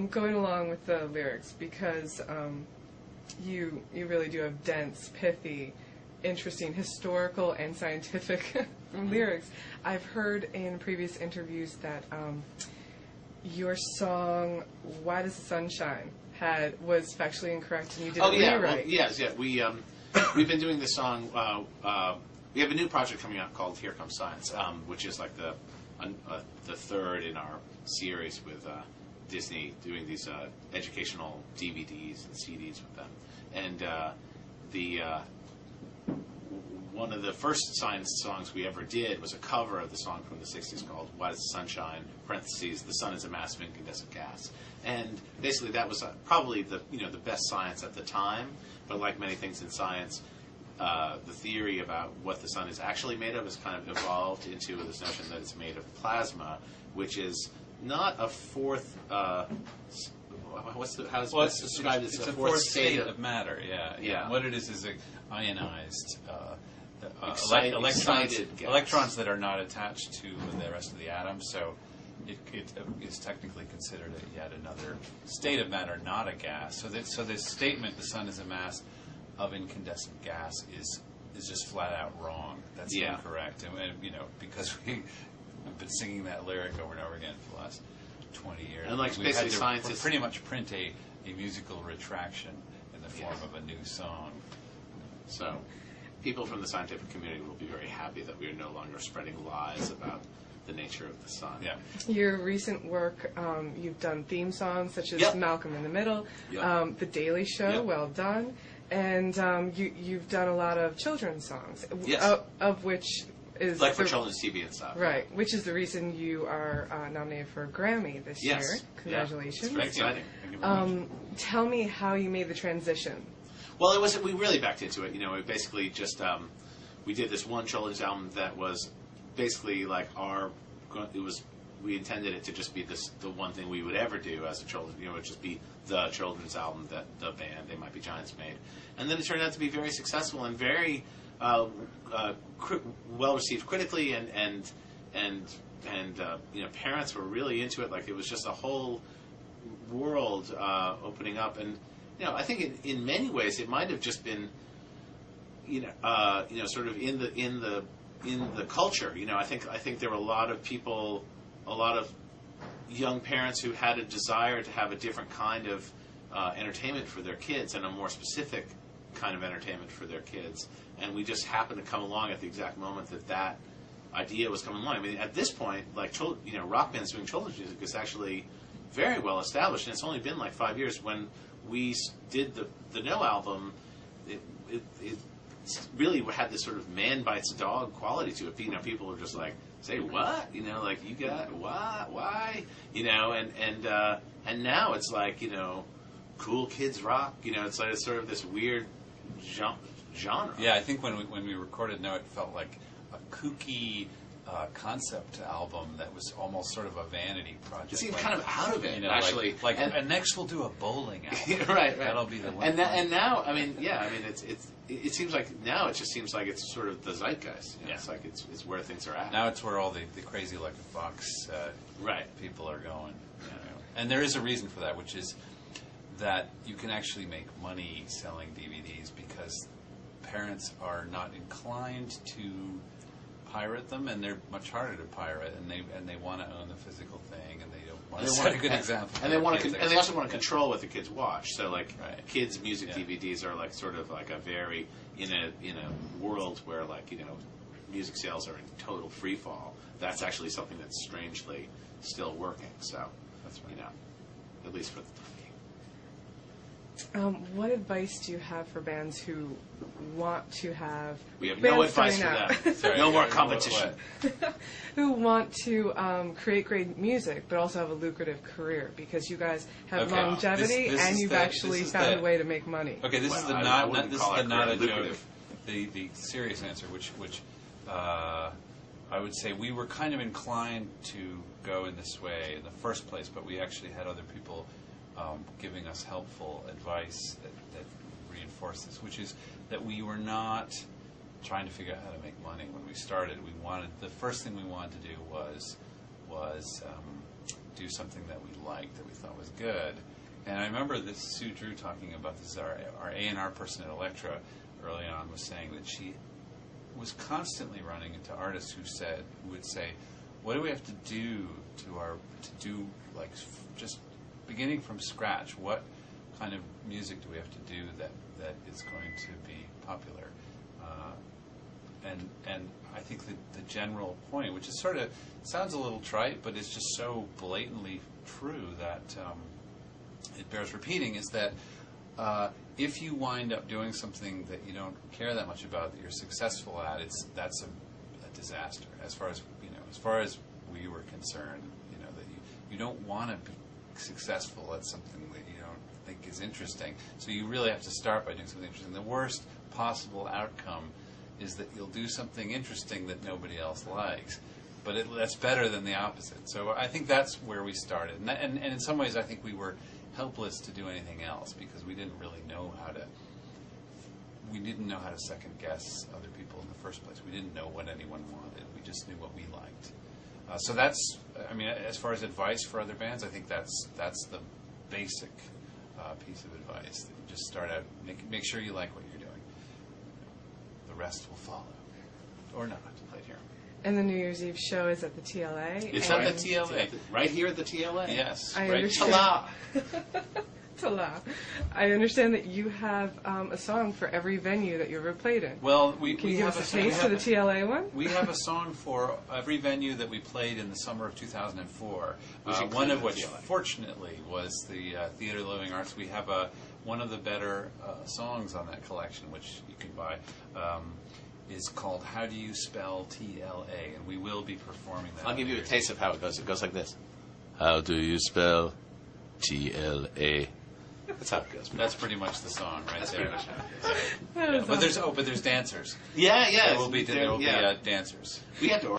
Going along with the lyrics, because you really do have dense, pithy, interesting historical and scientific lyrics. I've heard in previous interviews that your song "Why Does the Sun Shine" was factually incorrect, and you did a rewrite. Well, yes. We've been doing this song. We have a new project coming out called "Here Comes Science," which is like the third in our series with Disney, doing these educational DVDs and CDs with them. And one of the first science songs we ever did was a cover of the song from the 60s called "Why Does the Sun Shine?" (parentheses, the sun is a mass of incandescent gas). And basically that was probably the best science at the time, but like many things in science, the theory about what the sun is actually made of has kind of evolved into this notion that it's made of plasma, which is not a fourth. How is it described? It's a fourth state of matter. Yeah. What it is ionized electrons that are not attached to the rest of the atom. So it is technically considered yet another state of matter, not a gas. So this statement, the sun is a mass of incandescent gas, is just flat out wrong. That's incorrect. And because we've been singing that lyric over and over again for the last 20 years. And like we've basically had to pretty much print a musical retraction in the form of a new song. So people from the scientific community will be very happy that we are no longer spreading lies about the nature of the sun. Yeah. Your recent work, you've done theme songs such as Malcolm in the Middle, The Daily Show, well done, and you've done a lot of children's songs, of which is like for children's TV and stuff. Right, which is the reason you are nominated for a Grammy this year. Congratulations. It's very exciting. Tell me how you made the transition. Well, we really backed into it. We basically just we did this one children's album that was basically like we intended it to just be the one thing we would ever do as a children. It would just be the children's album that the band They Might Be Giants made, and then it turned out to be very successful and very well received critically, and parents were really into it. Like it was just a whole world opening up, and I think in many ways it might have just been sort of in the culture. I think there were a lot of people, a lot of young parents who had a desire to have a different kind of entertainment for their kids and a more specific kind of entertainment for their kids. And we just happened to come along at the exact moment that idea was coming along. I mean, at this point, like rock bands doing children's music is actually very well established, and it's only been like 5 years. When we did the No album, it really had this sort of man bites dog quality to it. People were just like, say what? Like you got what? Why? And now it's like cool kids rock. It's like sort of this weird genre. Yeah, I think when we recorded No, it felt like a kooky concept album that was almost sort of a vanity project. It seemed kind of out of it, actually. And next we'll do a bowling album. right. That'll be the one. And now, it seems like now it just seems like it's sort of the zeitgeist. It's like it's where things are at. Now it's where all the crazy electric fox people are going. And there is a reason for that, which is that you can actually make money selling DVDs because parents are not inclined to pirate them, and they're much harder to pirate, and they want to own the physical thing, and they don't want to set a good example. And they also want to control what the kids watch. So like kids' music DVDs are like sort of like a very in a world where music sales are in total free fall. That's actually something that's strangely still working. So that's at least for the time being. What advice do you have for bands who want to have... We have no advice for them. Sorry, no more competition. Who want to create great music, but also have a lucrative career, because you guys have longevity, and you've actually found a way to make money. Okay, this is not a joke. The serious answer, which I would say we were kind of inclined to go in this way in the first place, but we actually had other people giving us helpful advice that reinforced this, which is that we were not trying to figure out how to make money when we started. The first thing we wanted to do was do something that we liked, that we thought was good. And I remember this Sue Drew talking about this. Our A&R person at Elektra early on was saying that she was constantly running into artists who would say, "What do we have to do just beginning from scratch? What kind of music do we have to do that is going to be popular?" And I think the general point, which is sort of sounds a little trite, but it's just so blatantly true that it bears repeating, is that if you wind up doing something that you don't care that much about, that you're successful at, that's a disaster. As far as we were concerned, that you don't want to be successful at something that you don't think is interesting. So you really have to start by doing something interesting. The worst possible outcome is that you'll do something interesting that nobody else likes. But that's better than the opposite. So I think that's where we started. And in some ways, I think we were helpless to do anything else because we didn't really know how to second guess other people in the first place. We didn't know what anyone wanted. We just knew what we liked. So that's, as far as advice for other bands, I think that's the basic piece of advice. That you just start out, make sure you like what you're doing. The rest will follow, or not. Right here. And the New Year's Eve show is at the TLA. It's at the TLA, right here at the TLA. Yes, I right. understand. Ta-la. Ta-la. I understand that you have a song for every venue that you've ever played in. Well, Can you give us a taste of the TLA one? We have a song for every venue that we played in the summer of 2004. One included of which, the TLA. fortunately, was the Theatre of the Living Arts. We have one of the better songs on that collection, which you can buy. Is called "How Do You Spell TLA," and we will be performing that. I'll give you a taste of how it goes. It goes like this. How do you spell TLA? That's how it goes. That's pretty much the song, right That's there. pretty much how it goes. That was But there's dancers. Yeah, yeah. There will be dancers. We had to